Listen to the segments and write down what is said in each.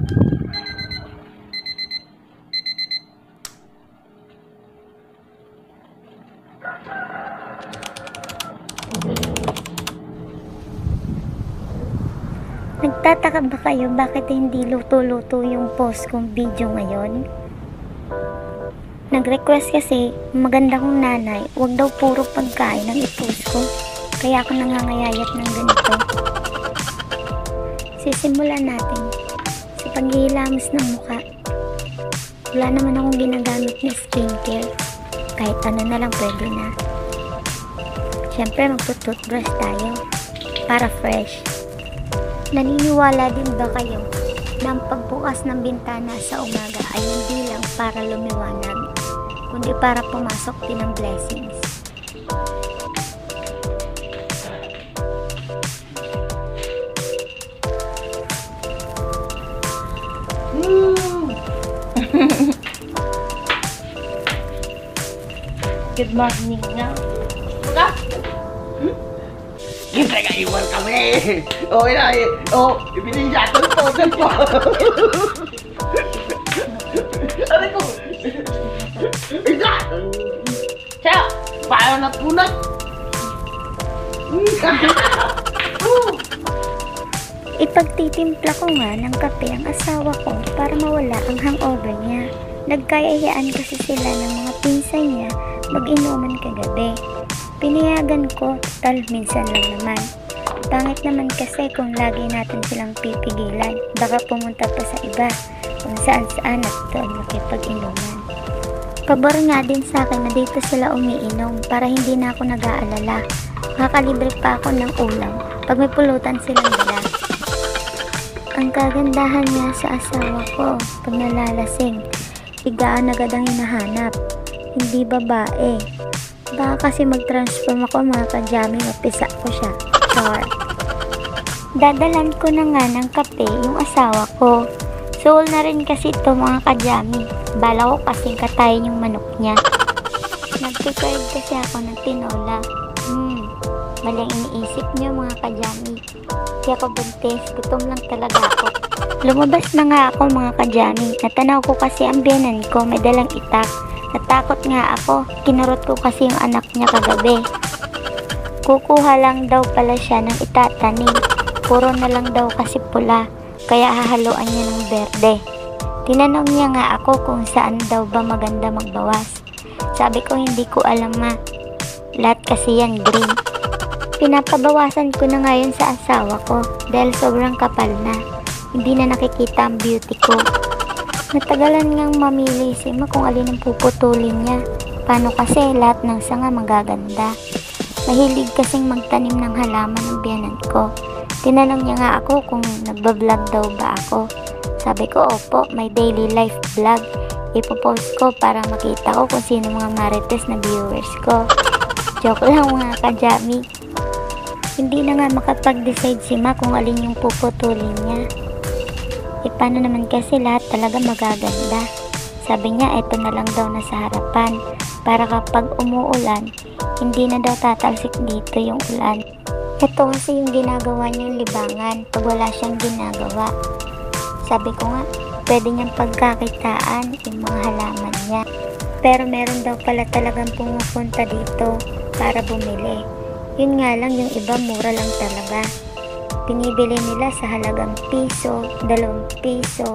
Nagtataka ba kayo bakit hindi luto-luto yung post kong video ngayon? Nag-request kasi maganda kong nanay, wag daw puro pagkain ang i-post ko. Kaya ako nangangayayat ng ganito. Sisimulan natin sa paghihilamos ng mukha. Wala naman akong ginagamit na skincare. Kahit ano na lang pwede na. Siyempre magtutoothbrush tayo para fresh. Naniniwala din ba kayo na ang pagbukas ng bintana sa umaga ay hindi lang para lumiwanag, kundi para pumasok din ang blessings? Good morning nga. Buka! Kita nga iwan kami! Okay na eh! Oh, ibinigyan po! Ano ko? Isa! Siya! Paano na punat? Ipagtitimpla ko nga ng kape ang asawa ko para mawala ang hangover niya. Nagkayayaan kasi sila ng mga pinsan niya mag-inuman kagabi. Pinayagan ko, total minsan lang naman. Pangit naman kasi kung lagi natin silang pipigilan, baka pumunta pa sa iba, kung saan-saan at doon makipag-inuman. Pabor nga din sa akin na dito sila umiinom para hindi na ako nag-aalala. Makakalibre pa ako ng ulam pag may pulutan silang dala. Ang kagandahan niya sa asawa ko pag nalalasing, higaan agad ang hinahanap, hindi babae. Baka kasi mag-transform ako mga kajami, mapisa ko siya. Char. Dadalan ko na nga ng kape yung asawa ko. Soul na rin kasi ito mga kajami. Bala ko kasing katayin yung manok niya. Nag-prepared kasi ako ng tinola. Mali ang iniisip niyo mga kajami. Di ako buntis, gutom lang talaga ako. Lumabas na nga ako mga kajami. Natanaw ko kasi ang biyanan ko, may dalang itak. Natakot nga ako, kinurot ko kasi yung anak niya kagabi. Kukuha lang daw pala siya ng itatanim. Puro na lang daw kasi pula, kaya hahaluan niya ng berde. Tinanong niya nga ako kung saan daw ba maganda magbawas. Sabi ko hindi ko alam ma. Lahat kasi yan green. Pinapabawasan ko na ngayon sa asawa ko dahil sobrang kapal na. Hindi na nakikita ang beauty ko. Natagalan ngang mamili si Ma kung alin ang puputulin niya. Paano kasi lahat ng sanga magaganda. Mahilig kasing magtanim ng halaman ng biyanan ko. Tinanong niya nga ako kung nagbablog daw ba ako. Sabi ko opo, may daily life vlog. Ipopost ko para makita ko kung sino mga marites na viewers ko. Joke lang mga kajami. Hindi na nga makapag-decide si Ma kung alin yung puputulin niya. Paano naman kasi lahat talaga magaganda. Sabi niya eto na lang daw na sa harapan para kapag umuulan hindi na daw tatalsik dito yung ulan. Ito kasi yung ginagawa niyang libangan pag wala siyang ginagawa. Sabi ko nga pwede niyang pagkakitaan yung mga halaman niya. Pero meron daw pala talagang pumupunta dito para bumili. Yun nga lang yung iba mura lang talaga. Pinibili nila sa halagang piso, 2 piso.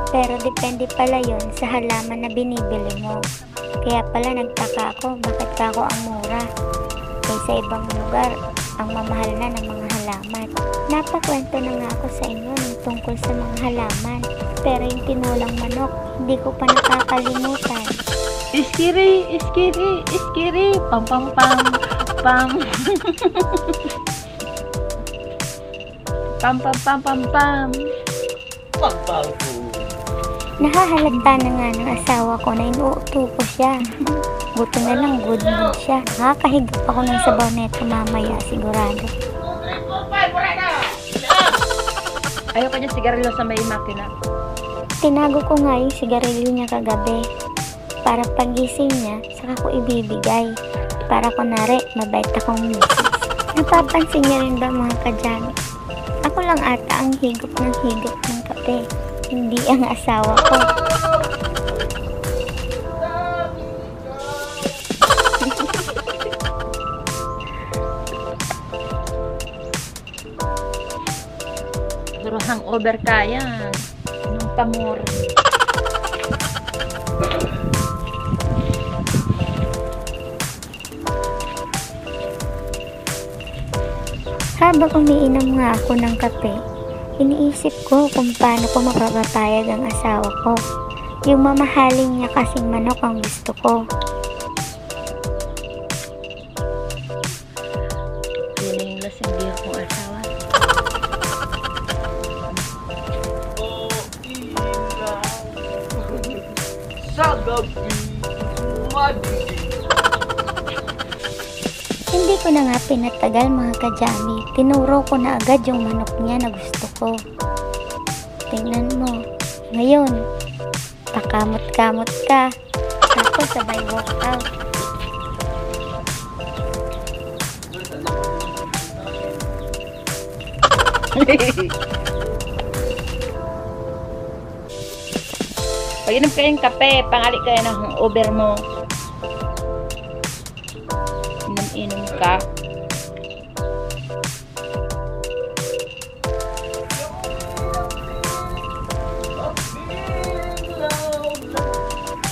Pero depende pala yon sa halaman na binibili mo. Kaya pala nagtaka ako bakit ako ang mura. Kaysa ibang lugar, ang mamahal na ng mga halaman. Napakwento na nga ako sa inyo ng tungkol sa mga halaman. Pero yung tinulang manok, hindi ko pa nakakalimutan. Iskiri, iskiri, iskiri, pam pam pam, pam. Pam pam pam pam pam. Pagbago! Nahahalata na nga ng asawa ko na inuuto ko siya. Buto na lang good mood siya. Nakakahigop ako ng sabaw neto mamaya sigurado. Ayaw ka niya sigarilyo sa may makina. Tinago ko nga yung sigarilyo niya kagabi. Para pagising niya, saka ko ibibigay. Para kunwari, mabait akong misis. Napapansin niya rin ba mga kajami? Ako lang ata ang higop ng kape. hindi ang asawa ko. Pero hangover ka yan. Anong pamor? Habang umiinom nga ako ng kape, iniisip ko kung paano ko mapapapayag ang asawa ko. Yung mamahalin niya kasing manok ang gusto ko. Yun na yung lasing beer kong asawa. Sa gabi, madilim. Hindi ko na nga pinatagal mga kajami. Tinuro ko na agad yung manok niya na gusto ko. Tingnan mo. Ngayon, pakamot-kamot ka. Tapos sabay walk out. Pag inom kayong kape, pangali kayo ng hangover mo. Inom ka.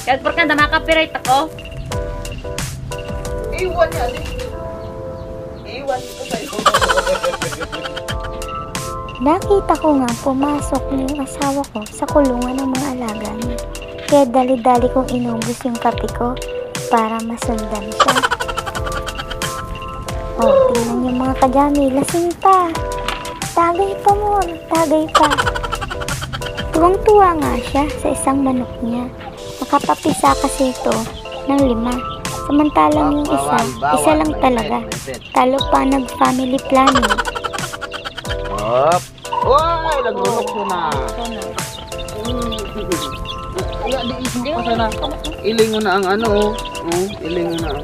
Kahit por ka na makapiright ako. Iwan niya, di. Iwan ko sa'yo. Nakita ko nga pumasok yung asawa ko sa kulungan ng mga alaga niya. Kaya dali-dali kong inubos yung kape ko para masundan siya. Oh, tingnan yung mga kajami, lasing pa. Tagay pa mo, tagay pa. Tuwang-tuwa nga siya sa isang manok niya. Nakapapisa kasi ito ng 5. Samantalang yung isa lang talaga. Talo pa nag-family planning. Hop. Uy, naglunok ko na. Wala, di isip ko sana. Iling mo na ang ano, oh. Iling mo na ang...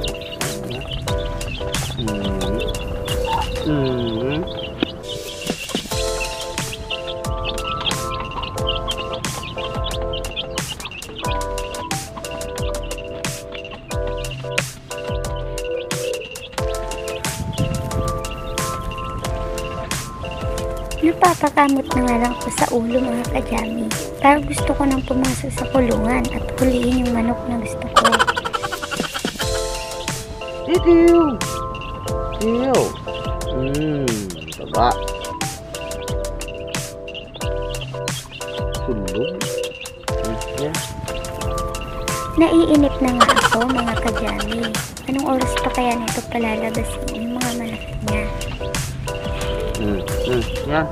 Napapakamot na nga lang ako sa ulo mga kajami. Pero gusto ko nang pumasok sa kulungan at huliin yung manok na gusto ko. Itiw! Itiw! Taba. Sulog. Yeah. Naiinip na nga ako mga kajami. Anong oras pa kaya nito palalabasin yung mga manok niya? Yan.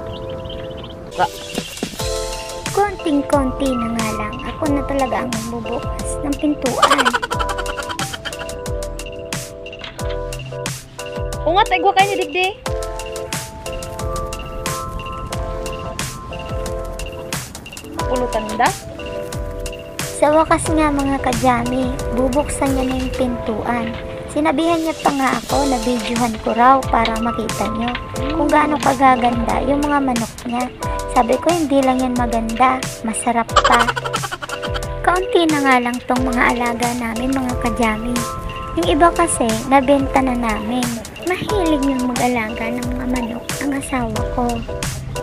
Konting-konti na nga lang. Ako na talaga ang magbubukas ng pintuan. Ungat, igwa kayo digdi. Pulutan da? Sa wakas nga mga kajami, bubuksan niya na yung pintuan. Sinabihan niya pa nga ako na videohan ko raw para makita niyo kung gaano kagaganda yung mga manok niya. Sabi ko hindi lang yan maganda, masarap pa. Kaunti na nga lang tong mga alaga namin mga kajami. Yung iba kasi nabenta na namin. Mahilig yung mag-alaga ng mga manok ang asawa ko.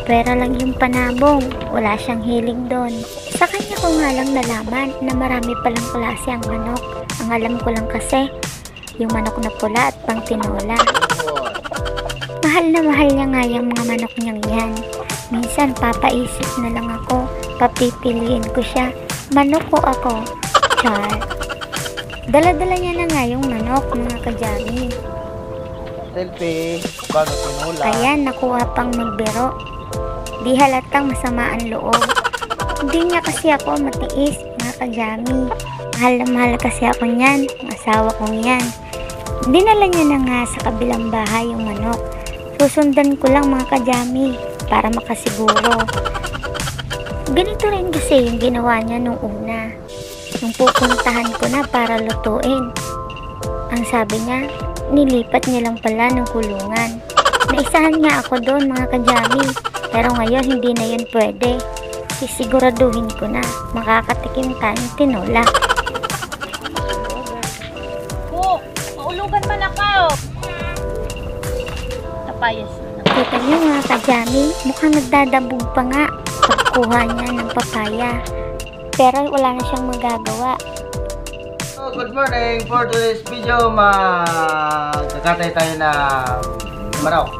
Pera lang yung panabong, wala siyang hiling doon. Sa kanya ko nga lang nalaman na marami palang klase ang manok. Ang alam ko lang kasi yung manok na pula at pang tinola. Mahal na mahal niya nga yung mga manok niyang yan. Minsan papaisip na lang ako, papipiliin ko siya. Manok ko ako. Char. Dala-dala niya na nga yung manok mga kajami. Selfie. Paano tinula? Ayan, nakuha pang magbiro. Di halatang masama ang loob. Hindi niya kasi ako matiis mga kajami. Mahal na mahal kasi ako niyan. Ang asawa kong yan. Dinala niya na nga sa kabilang bahay yung manok. Susundan ko lang mga kajami para makasiguro. Ganito rin kasi yung ginawa niya nung una. Nung pupuntahan ko na para lutuin. Ang sabi niya, nilipat niya lang pala ng kulungan. Naisahan nga ako doon mga kajami. Pero ngayon hindi na yun pwede. sisiguraduhin ko na makakatikim tayong tinola. Po, maulugan man ako. Tapayas na. Kita niyo mga kajami, mukhang nagdadabog pa nga pagkuha niya ng papaya. Pero wala na siyang magagawa. So, good morning. For today's video, magkakatay tayo ng manok.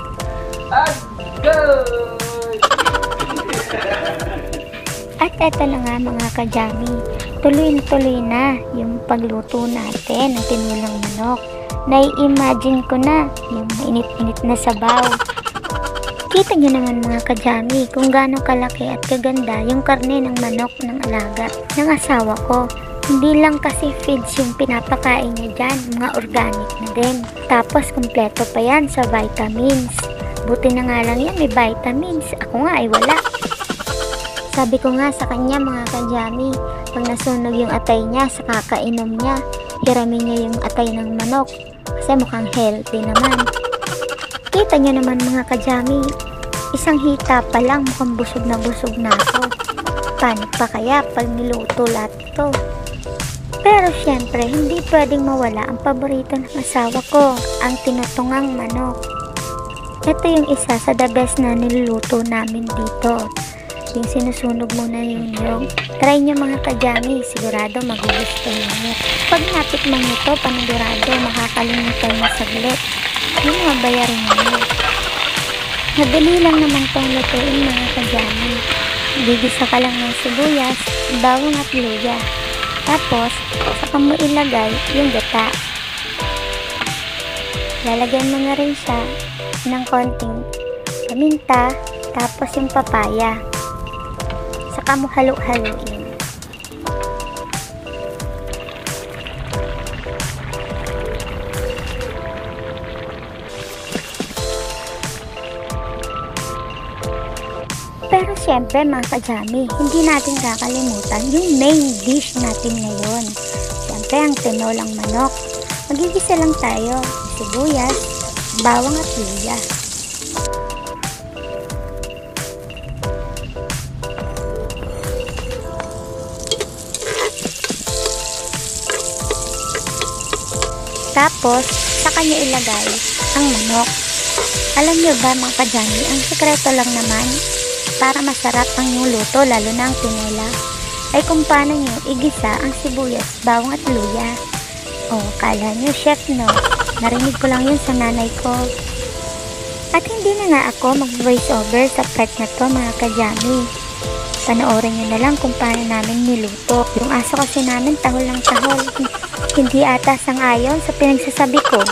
At go! At eto na nga mga kajami, tuloy na yung pagluto natin ng tinulang manok. Nai-imagine ko na yung mainit-init na sabaw. Kita nyo naman mga kajami kung gaano kalaki at kaganda yung karne ng manok ng alaga ng asawa ko. Hindi lang kasi feeds yung pinapakain niya dyan, mga organic na din. Tapos kumpleto pa yan sa vitamins. Buti na nga lang yan may vitamins, ako nga ay wala. Sabi ko nga sa kanya mga kajami, pag nasunog yung atay niya sa kakainom niya, hiramin niya yung atay ng manok kasi mukhang healthy naman. Kita niyo naman mga kajami, isang hita pa lang mukhang busog na ako. Paano pa kaya pag niluto lahat to? Pero syempre, hindi pwedeng mawala ang paborito ng asawa ko, ang tinutungang manok. Ito yung isa sa the best na niluluto namin dito. Yung sinusunog muna yung niyog. Try nyo mga kajami, sigurado magugustuhan nyo. Pag natikman nyo to, panigurado, makakalimutan nyo saglit. Yung mabayarin nyo. Madali lang naman tong lutuin mga kajami. Gigisa ka lang ng sibuyas, bawang at luya. Tapos, saka mo ilagay yung gata. Lalagyan mo na rin siya ng konting paminta, tapos yung papaya. Saka mo halo-haloin. Pero syempre mga kajami, hindi natin kakalimutan yung main dish natin ngayon. Syempre ang tinolang manok. Magigisa lang tayo, sibuyas, bawang at luya. Tapos, sa kanya ilagay ang manok. Alam nyo ba mga kajami, ang sekreto lang naman para masarap ang yung luto, lalo na ang tinola, ay kung paano nyo igisa ang sibuyas, bawang at luya. O, kala nyo chef no? Narinig ko lang yun sa nanay ko. At hindi na nga ako mag-voice over sa part na to mga kajami. Panoorin nyo na lang kung paano namin niluto. Yung aso kasi namin tahol ng tahol. Hindi ata sang-ayon sa pinagsasabi ko.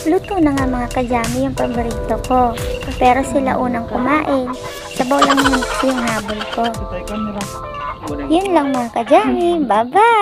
Luto na nga mga kajami yung paborito ko. Pero sila unang kumain. Sabaw lang naman kasi yung habol ko. Yun lang mga kajami. Bye-bye!